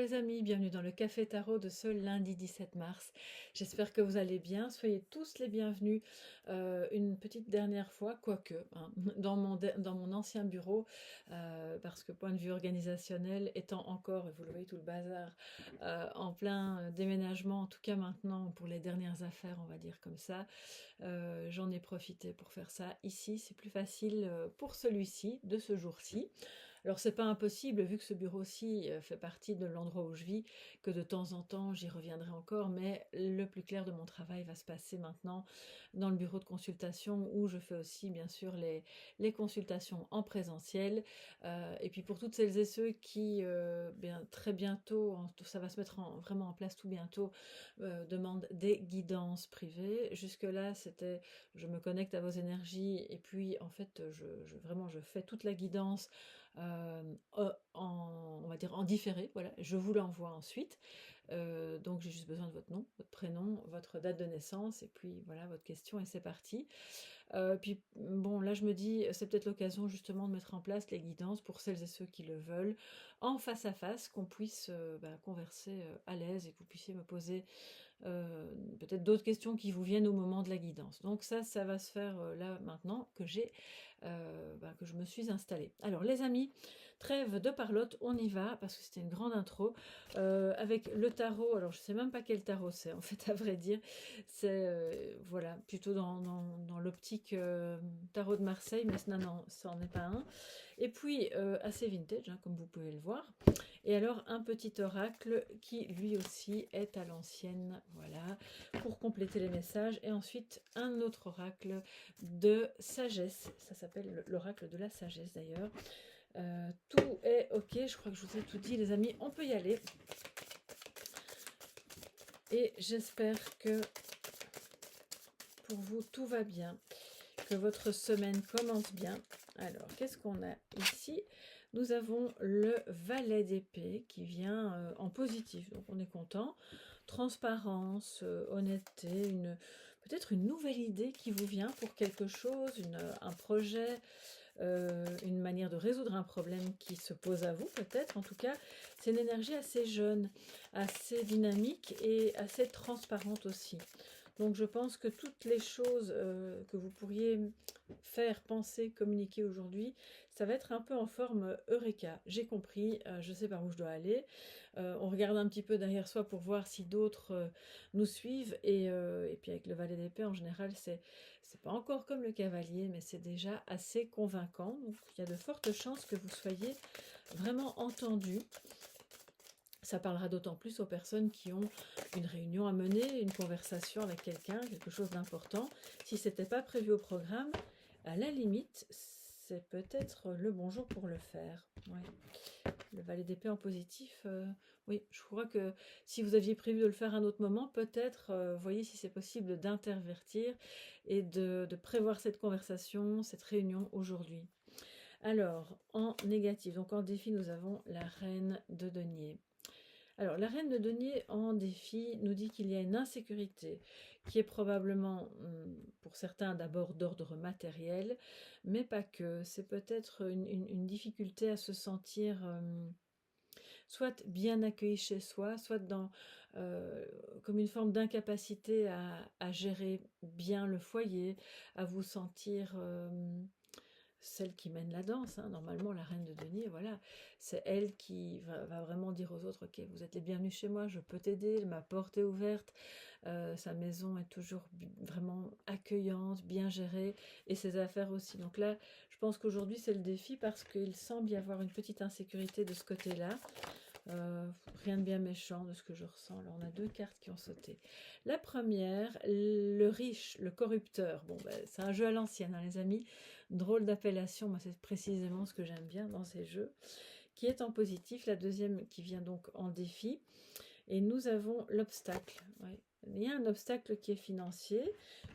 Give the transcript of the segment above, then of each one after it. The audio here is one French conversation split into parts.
les amis, bienvenue dans le Café Tarot de ce lundi 17 mars. J'espère que vous allez bien, soyez tous les bienvenus une petite dernière fois, quoique, hein, dans mon ancien bureau, parce que point de vue organisationnel, étant encore, et vous le voyez tout le bazar, en plein déménagement, en tout cas maintenant pour les dernières affaires, on va dire comme ça, j'en ai profité pour faire ça ici, c'est plus facile pour celui-ci, de ce jour-ci. Alors c'est pas impossible, vu que ce bureau-ci fait partie de l'endroit où je vis, que de temps en temps j'y reviendrai encore, mais le plus clair de mon travail va se passer maintenant dans le bureau de consultation où je fais aussi bien sûr les consultations en présentiel. Et puis pour toutes celles et ceux qui, bien, très bientôt, ça va se mettre vraiment en place tout bientôt, demandent des guidances privées. Jusque-là, c'était je me connecte à vos énergies et puis en fait vraiment je fais toute la guidance on va dire en différé, voilà, je vous l'envoie ensuite. Donc j'ai juste besoin de votre nom, votre prénom, votre date de naissance et puis voilà votre question et c'est parti. Puis bon, là je me dis, c'est peut-être l'occasion justement de mettre en place les guidances pour celles et ceux qui le veulent, en face à face, qu'on puisse converser à l'aise et que vous puissiez me poser peut-être d'autres questions qui vous viennent au moment de la guidance. Donc ça va se faire là maintenant que que je me suis installée. Alors les amis, trêve de parlotte, on y va parce que c'était une grande intro avec le tarot. Alors je sais même pas quel tarot c'est en fait à vrai dire. C'est voilà plutôt dans l'optique tarot de Marseille, mais non, ça n'en est pas un. Et puis assez vintage, hein, comme vous pouvez le voir. Et alors un petit oracle qui lui aussi est à l'ancienne, voilà, pour compléter les messages. Et ensuite un autre oracle de sagesse, ça s'appelle l'oracle de la sagesse d'ailleurs. Tout est ok, je crois que je vous ai tout dit les amis, on peut y aller. Et j'espère que pour vous tout va bien, que votre semaine commence bien. Alors, qu'est-ce qu'on a ici? Nous avons le valet d'épée qui vient en positif, donc on est content. Transparence, honnêteté, peut-être une nouvelle idée qui vous vient pour quelque chose, un projet, une manière de résoudre un problème qui se pose à vous peut-être. En tout cas, c'est une énergie assez jeune, assez dynamique et assez transparente aussi. Donc je pense que toutes les choses que vous pourriez faire, penser, communiquer aujourd'hui, ça va être un peu en forme Eureka. J'ai compris, je sais par où je dois aller. On regarde un petit peu derrière soi pour voir si d'autres nous suivent. Et puis avec le valet d'épée, en général, c'est pas encore comme le cavalier, mais c'est déjà assez convaincant. Donc il y a de fortes chances que vous soyez vraiment entendu. Ça parlera d'autant plus aux personnes qui ont une réunion à mener, une conversation avec quelqu'un, quelque chose d'important. Si ce n'était pas prévu au programme, à la limite, c'est peut-être le bon jour pour le faire. Ouais. Le valet d'épée en positif, oui, je crois que si vous aviez prévu de le faire à un autre moment, peut-être, voyez si c'est possible d'intervertir et de prévoir cette conversation, cette réunion aujourd'hui. Alors, en négatif, donc en défi, nous avons la reine de denier. Alors, la reine de denier en défi nous dit qu'il y a une insécurité qui est probablement, pour certains, d'abord d'ordre matériel, mais pas que. C'est peut-être une difficulté à se sentir soit bien accueilli chez soi, soit comme une forme d'incapacité à gérer bien le foyer, à vous sentir celle qui mène la danse, hein. Normalement la reine de denier, voilà, c'est elle qui va vraiment dire aux autres, ok, vous êtes les bienvenus chez moi, je peux t'aider, ma porte est ouverte, sa maison est toujours vraiment accueillante, bien gérée, et ses affaires aussi. Donc là, je pense qu'aujourd'hui c'est le défi parce qu'il semble y avoir une petite insécurité de ce côté-là. Rien de bien méchant de ce que je ressens. Alors on a deux cartes qui ont sauté. La première, le riche, le corrupteur. Bon, c'est un jeu à l'ancienne, hein, les amis. Drôle d'appellation, moi c'est précisément ce que j'aime bien dans ces jeux. Qui est en positif, la deuxième qui vient donc en défi. Et nous avons l'obstacle. Ouais. Il y a un obstacle qui est financier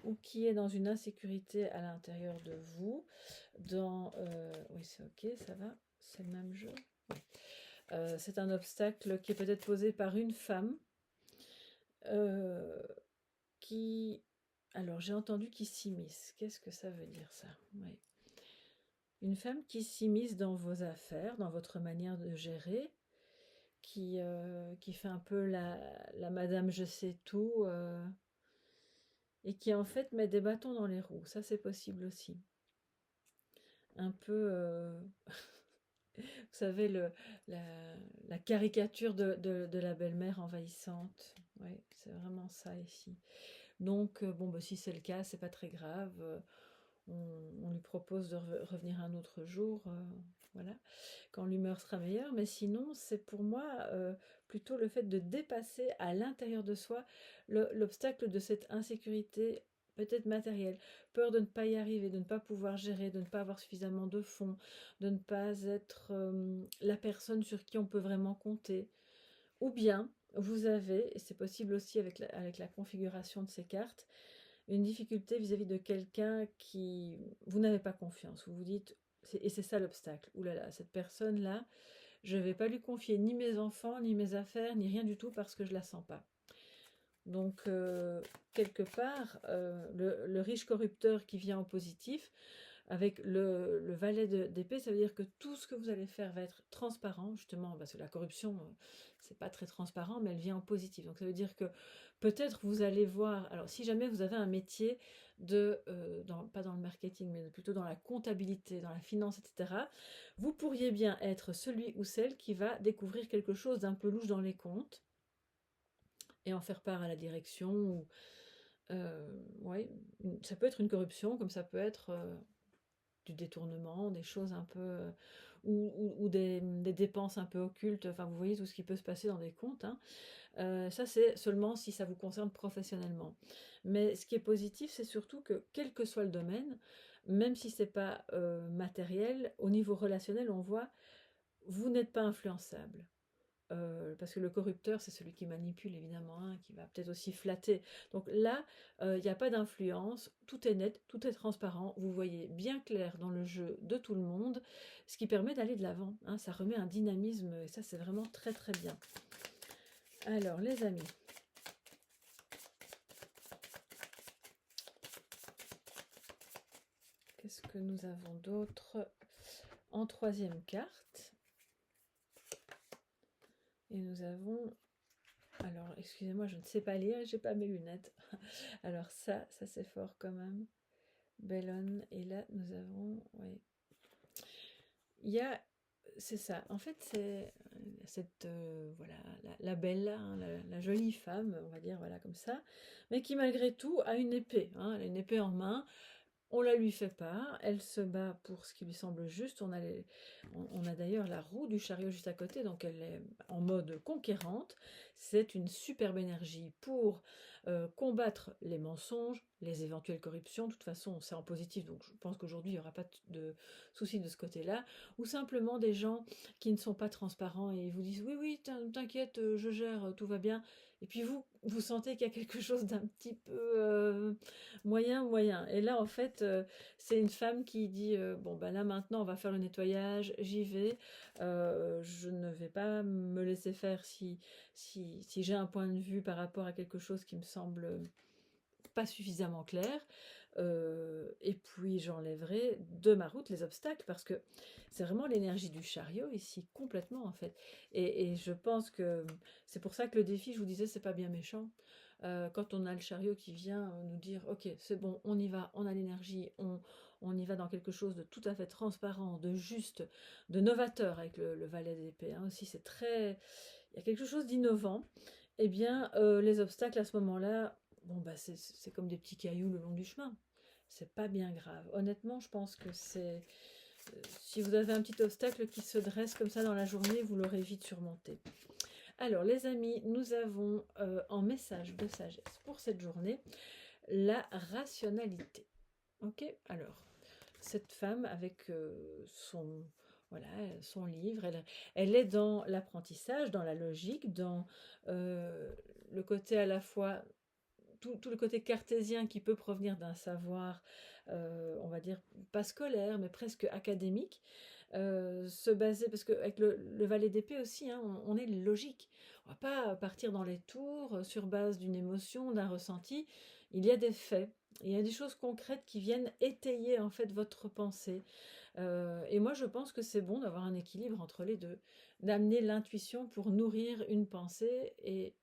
ou qui est dans une insécurité à l'intérieur de vous. Oui, c'est ok, ça va. C'est le même jeu. C'est un obstacle qui est peut-être posé par une femme qui... Alors, j'ai entendu qui s'immisce. Qu'est-ce que ça veut dire, ça? Oui. Une femme qui s'immisce dans vos affaires, dans votre manière de gérer, qui fait un peu la madame je sais tout, et qui en fait met des bâtons dans les roues. Ça, c'est possible aussi. Un peu, vous savez, la, la caricature de la belle-mère envahissante. Ouais, c'est vraiment ça ici. Donc, bon, bah, si c'est le cas, c'est pas très grave. On lui propose de revenir un autre jour, voilà, quand l'humeur sera meilleure. Mais sinon, c'est pour moi plutôt le fait de dépasser à l'intérieur de soi l'obstacle de cette insécurité, peut-être matérielle, peur de ne pas y arriver, de ne pas pouvoir gérer, de ne pas avoir suffisamment de fonds, de ne pas être la personne sur qui on peut vraiment compter. Ou bien, vous avez, et c'est possible aussi avec la configuration de ces cartes, une difficulté vis-à-vis de quelqu'un qui... Vous n'avez pas confiance, vous vous dites... Et c'est ça l'obstacle. Ouh là là, cette personne-là, je ne vais pas lui confier ni mes enfants, ni mes affaires, ni rien du tout parce que je ne la sens pas. Donc, quelque part, le riche corrupteur qui vient en positif, avec le valet d'épée, ça veut dire que tout ce que vous allez faire va être transparent, justement, parce que la corruption, c'est pas très transparent, mais elle vient en positif. Donc ça veut dire que peut-être vous allez voir, alors si jamais vous avez un métier pas dans le marketing, mais plutôt dans la comptabilité, dans la finance, etc., vous pourriez bien être celui ou celle qui va découvrir quelque chose d'un peu louche dans les comptes et en faire part à la direction. Ou, ouais, ça peut être une corruption, comme ça peut être du détournement, des choses un peu... ou des dépenses un peu occultes, enfin vous voyez tout ce qui peut se passer dans des comptes, hein. Ça c'est seulement si ça vous concerne professionnellement. Mais ce qui est positif, c'est surtout que quel que soit le domaine, même si c'est pas matériel, au niveau relationnel, on voit, vous n'êtes pas influençable. Parce que le corrupteur, c'est celui qui manipule, évidemment, hein, qui va peut-être aussi flatter. Donc là, il n'y a pas d'influence, tout est net, tout est transparent, vous voyez bien clair dans le jeu de tout le monde, ce qui permet d'aller de l'avant, hein, ça remet un dynamisme, et ça c'est vraiment très très bien. Alors les amis, qu'est-ce que nous avons d'autre en troisième carte? Et nous avons... Alors, excusez-moi, je ne sais pas lire, j'ai pas mes lunettes. Alors ça c'est fort quand même. Bellone, et là nous avons... Oui. Il y a... C'est ça, en fait c'est cette... voilà, la belle, hein, la jolie femme, on va dire, voilà, comme ça, mais qui malgré tout a une épée, hein, elle a une épée en main. On la lui fait pas, elle se bat pour ce qui lui semble juste. On a d'ailleurs la roue du chariot juste à côté, donc elle est en mode conquérante. C'est une superbe énergie pour combattre les mensonges, les éventuelles corruptions. De toute façon, c'est en positif, donc je pense qu'aujourd'hui, il n'y aura pas de souci de ce côté-là. Ou simplement des gens qui ne sont pas transparents et vous disent « Oui, oui, t'inquiète, je gère, tout va bien ». Et puis vous sentez qu'il y a quelque chose d'un petit peu moyen. Et là, en fait, c'est une femme qui dit bon, ben là, maintenant, on va faire le nettoyage, j'y vais. Je ne vais pas me laisser faire si j'ai un point de vue par rapport à quelque chose qui me semble pas suffisamment clair. Et puis, j'enlèverai de ma route les obstacles parce que c'est vraiment l'énergie du chariot ici, complètement, en fait. Et je pense que c'est pour ça que le défi, je vous disais, c'est pas bien méchant. Quand on a le chariot qui vient nous dire ok c'est bon, on y va, on a l'énergie, on y va dans quelque chose de tout à fait transparent, de juste, de novateur avec le valet d'épée, hein, aussi c'est très, il y a quelque chose d'innovant. Eh bien les obstacles à ce moment-là, bon bah c'est comme des petits cailloux le long du chemin, c'est pas bien grave. Honnêtement, je pense que c'est si vous avez un petit obstacle qui se dresse comme ça dans la journée, vous l'aurez vite surmonté. Alors les amis, nous avons en message de sagesse pour cette journée la rationalité. Ok, alors cette femme avec voilà, son livre, elle est dans l'apprentissage, dans la logique, dans le côté à la fois tout le côté cartésien qui peut provenir d'un savoir, on va dire, pas scolaire, mais presque académique, se baser, parce qu'avec le valet d'épée aussi, hein, on est logique. On va pas partir dans les tours sur base d'une émotion, d'un ressenti. il y a des faits, il y a des choses concrètes qui viennent étayer en fait votre pensée. Et moi je pense que c'est bon d'avoir un équilibre entre les deux, d'amener l'intuition pour nourrir une pensée et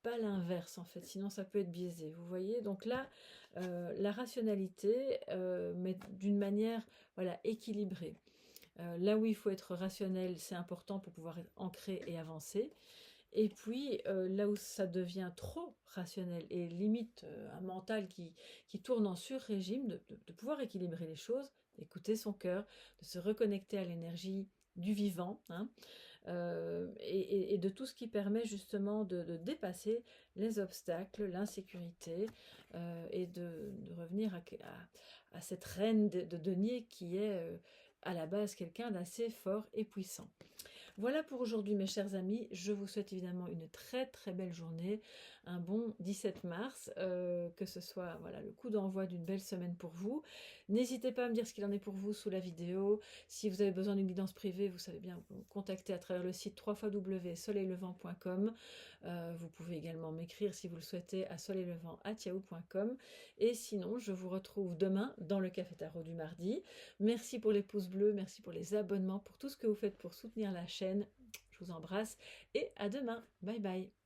pas l'inverse en fait, sinon ça peut être biaisé, vous voyez. Donc là, la rationalité, mais d'une manière voilà, équilibrée. Là où il faut être rationnel, c'est important pour pouvoir être ancré et avancer. Et puis, là où ça devient trop rationnel et limite un mental qui tourne en sur-régime, de pouvoir équilibrer les choses, d'écouter son cœur, de se reconnecter à l'énergie du vivant, hein, et de tout ce qui permet justement de dépasser les obstacles, l'insécurité, et de revenir à cette reine de denier qui est à la base quelqu'un d'assez fort et puissant. Voilà pour aujourd'hui mes chers amis, je vous souhaite évidemment une très très belle journée, un bon 17 mars, que ce soit voilà, le coup d'envoi d'une belle semaine pour vous. N'hésitez pas à me dire ce qu'il en est pour vous sous la vidéo. Si vous avez besoin d'une guidance privée, vous savez bien vous contacter à travers le site www.soleillevent.com. Vous pouvez également m'écrire si vous le souhaitez à soleillevent@yahoo.com. Et sinon, je vous retrouve demain dans le Café Tarot du mardi. Merci pour les pouces bleus, merci pour les abonnements, pour tout ce que vous faites pour soutenir la chaîne. Je vous embrasse et à demain. Bye bye.